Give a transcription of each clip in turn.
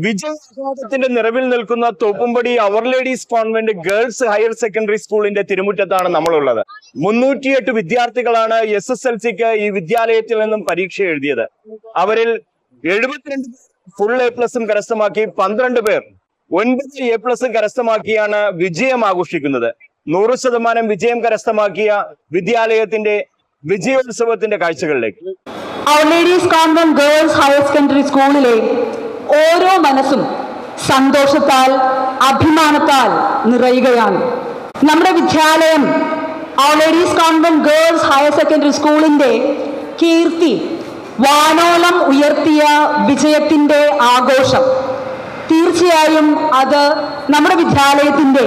വിജയത്തിന്റെ നിറവിൽ നിൽക്കുന്ന Thoppumpady our lady's convent girls higher secondary സ്കൂളിന്റെ തിരുമുറ്റത്താണ് നമ്മളുള്ളത്. 308 വിദ്യാർത്ഥികളാണ് SSLCക്ക് ഈ വിദ്യാലയത്തിൽ നിന്നും പരീക്ഷ എഴുതിയത്. അവരിൽ 72 ഫുൾ A+ കരസ്ഥമാക്കി 12 പേർ 9 A+ കരസ്ഥമാക്കിയാണ് വിജയം ആഘോഷിക്കുന്നത്. 100% വിജയം കരസ്ഥമാക്കിയ വിദ്യാലയത്തിന്റെ വിജയോത്സവത്തിന്റെ കാഴ്ചകളിലേക്ക് our lady's convent girls higher secondary സ്കൂളിലെ ഓരോ മനസ്സും സന്തോഷത്താൽ അഭിമാനത്താൽ നിറയുകയാണ്. നമ്മുടെ വിദ്യാലയം our lady's convent girls higher secondary സ്കൂളിന്റെ കീർത്തി വാനോളം ഉയർത്തിയ വിജയത്തിന്റെ ആഘോഷം. തീർച്ചയായും അത് നമ്മുടെ വിദ്യാലയത്തിന്റെ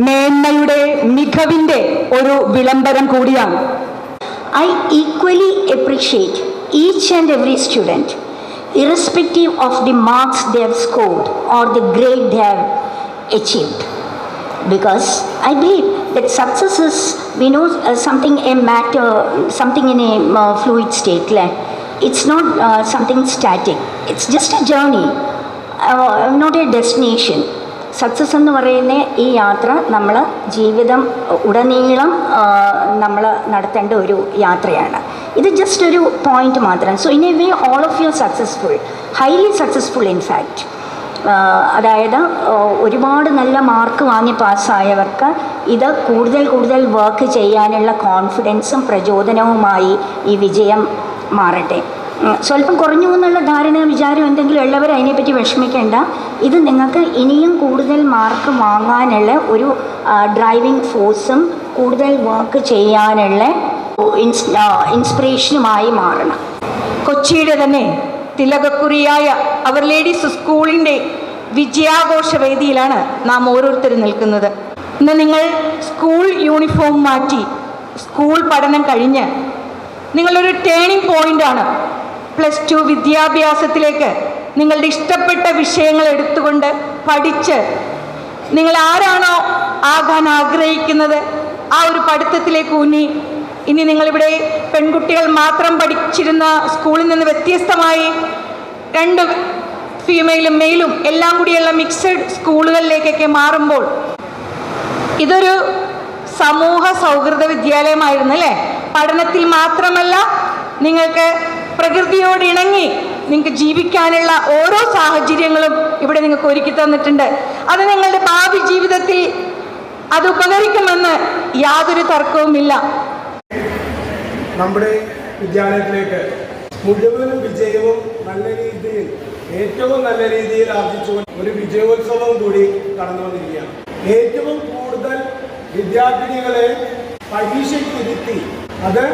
മേന്മയുടെ മികവിന്റെ ഒരു വിളംബരം കൂടിയാണ്. I equally appreciate each and every student, irrespective of the marks they have scored or the grade they have achieved. Because I believe that success is, we know, something a matter, something in a fluid state. Like, it's not something static. It's just a journey, not a destination. Success എന്ന് പറയുന്ന ഈ യാത്ര നമ്മൾ ജീവിതം ഉടനീളം നമ്മൾ നടത്തേണ്ട ഒരു യാത്രയാണ്. ഇത് ജസ്റ്റ് ഒരു പോയിന്റ് മാത്രം. So in a way all of you successful, highly successful in fact. അതായത് ഒരുപാട് നല്ല മാർക്ക് വാങ്ങി പാസ്സായവർക്ക് ഇത് കൂടുതൽ വർക്ക് ചെയ്യാനുള്ള കോൺഫിഡൻസും പ്രചോദനവുമായി ഈ വിജയം മാറട്ടെ. സ്വല്പം കുറഞ്ഞു എന്നുള്ള ധാരണ വിചാരം എന്തെങ്കിലും ഉള്ളവർ അതിനെപ്പറ്റി വിഷമിക്കേണ്ട. ഇത് നിങ്ങൾക്ക് ഇനിയും കൂടുതൽ മാർക്ക് വാങ്ങാനുള്ള ഒരു ഡ്രൈവിംഗ് ഫോഴ്സും കൂടുതൽ വർക്ക് ചെയ്യാനുള്ള ഇൻസ്പിറേഷനുമായി മാറണം. കൊച്ചിയുടെ തന്നെ തിലകക്കുറിയായ അവർ ലേഡീസ് സ്കൂളിൻ്റെ വിജയാഘോഷ വേദിയിലാണ് നാം ഓരോരുത്തരും നിൽക്കുന്നത്. ഇന്ന് നിങ്ങൾ സ്കൂൾ യൂണിഫോം മാറ്റി സ്കൂൾ പഠനം കഴിഞ്ഞ് നിങ്ങളൊരു ടേണിംഗ് പോയിൻ്റാണ്. +2 വിദ്യാഭ്യാസത്തിലേക്ക് നിങ്ങളുടെ ഇഷ്ടപ്പെട്ട വിഷയങ്ങൾ എടുത്തുകൊണ്ട് പഠിച്ച് നിങ്ങൾ ആരാണോ ആകാൻ ആഗ്രഹിക്കുന്നത് ആ ഒരു പഠിത്തത്തിലേക്ക് ഊന്നി ഇനി നിങ്ങളിവിടെ പെൺകുട്ടികൾ മാത്രം പഠിച്ചിരുന്ന സ്കൂളിൽ നിന്ന് വ്യത്യസ്തമായി 2 ഫീമെയിലും മെയിലും എല്ലാം കൂടിയുള്ള മിക്സഡ് സ്കൂളുകളിലേക്കൊക്കെ മാറുമ്പോൾ ഇതൊരു സമൂഹ സൗഹൃദ വിദ്യാലയമായിരുന്നു അല്ലേ? പഠനത്തിൽ മാത്രമല്ല, നിങ്ങൾക്ക് പ്രകൃതിയോട് ഇണങ്ങി നിങ്ങൾക്ക് ജീവിക്കാനുള്ള ഓരോ സാഹചര്യങ്ങളും ഇവിടെ നിങ്ങൾക്ക് ഒരുക്കി തന്നിട്ടുണ്ട്. അത് നിങ്ങളുടെ ഭാവി ജീവിതത്തിൽ അത് ഉപകരിക്കുമെന്ന് യാതൊരു തർക്കവുമില്ല. നമ്മുടെ വിദ്യാലയത്തിലേക്ക് മുഴുവൻ വിജയവും നല്ല രീതിയിൽ, ഏറ്റവും നല്ല രീതിയിൽ ആർജിച്ചുകൊണ്ട് ഒരു വിജയോത്സവം കൂടി കടന്നു വന്നിരിക്കുകയാണ്. ഏറ്റവും കൂടുതൽ വിദ്യാർത്ഥിനികളെ പരീക്ഷയ്ക്കിരുത്തി, അത്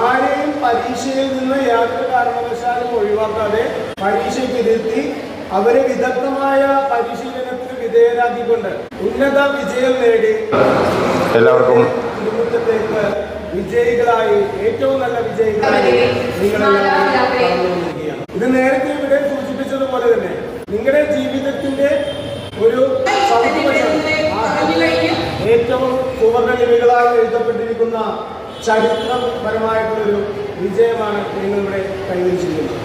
ആരെയും പരീക്ഷയിൽ നിന്ന് യാതൊരു കാരണവശാലും ഒഴിവാക്കാതെ പരീക്ഷയ്ക്കിരുത്തി അവരെ വിദഗ്ധമായ പരിശീലനത്തിന് വിധേയരാക്കിക്കൊണ്ട് ഉന്നത വിജയം നേടി എല്ലാവർക്കും തിരുമുറ്റത്തേക്ക് വിജയികളായി, ഏറ്റവും നല്ല വിജയികളായി നിങ്ങളെല്ലാം. ഇത് നേരത്തെ ഇവിടെ സൂചിപ്പിച്ചതുപോലെ തന്നെ നിങ്ങളുടെ ജീവിതത്തിന്റെ ഒരു ഏറ്റവും സുവർണലിപികളായി എഴുതപ്പെട്ടിരിക്കുന്ന ചരിത്രപരമായിട്ടുള്ളൊരു വിജയമാണ് നിങ്ങളിവിടെ കൈവരിച്ചിരിക്കുന്നത്.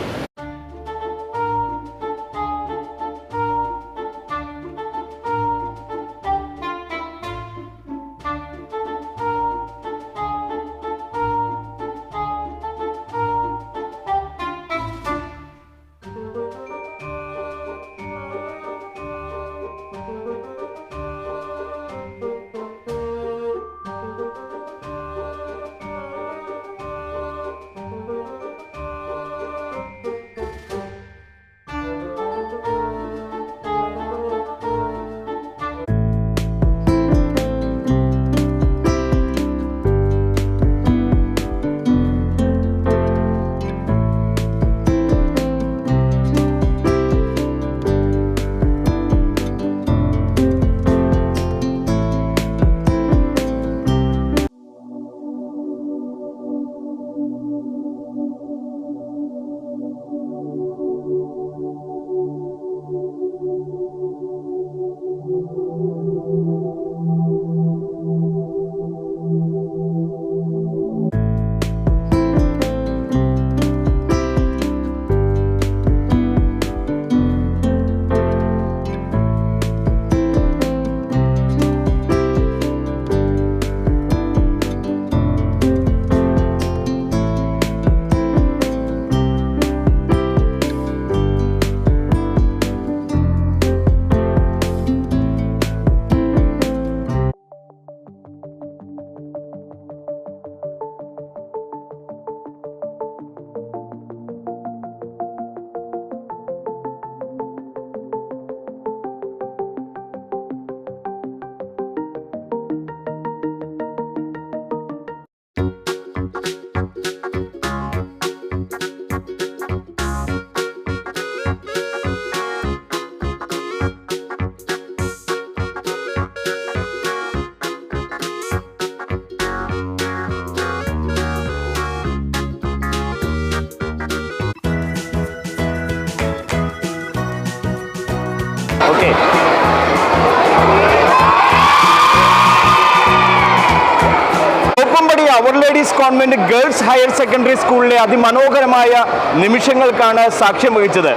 Our lady's convent girls higher secondary സ്കൂളിലെ അതിമനോഹരമായ നിമിഷങ്ങൾക്കാണ് സാക്ഷ്യം വഹിച്ചത്.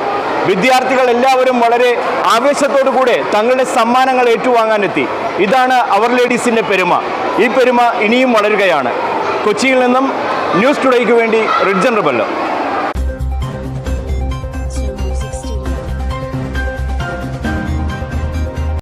വിദ്യാർത്ഥികൾ എല്ലാവരും വളരെ ആവേശത്തോടു കൂടെ തങ്ങളുടെ സമ്മാനങ്ങൾ ഏറ്റുവാങ്ങാനെത്തി. ഇതാണ് അവർ ലേഡീസിന്റെ പെരുമ. ഈ പെരുമ ഇനിയും വളരുകയാണ്. കൊച്ചിയിൽ നിന്നും ന്യൂസ് ടുഡേക്ക് വേണ്ടി റിഡ്ജൻ റബല്ലോ.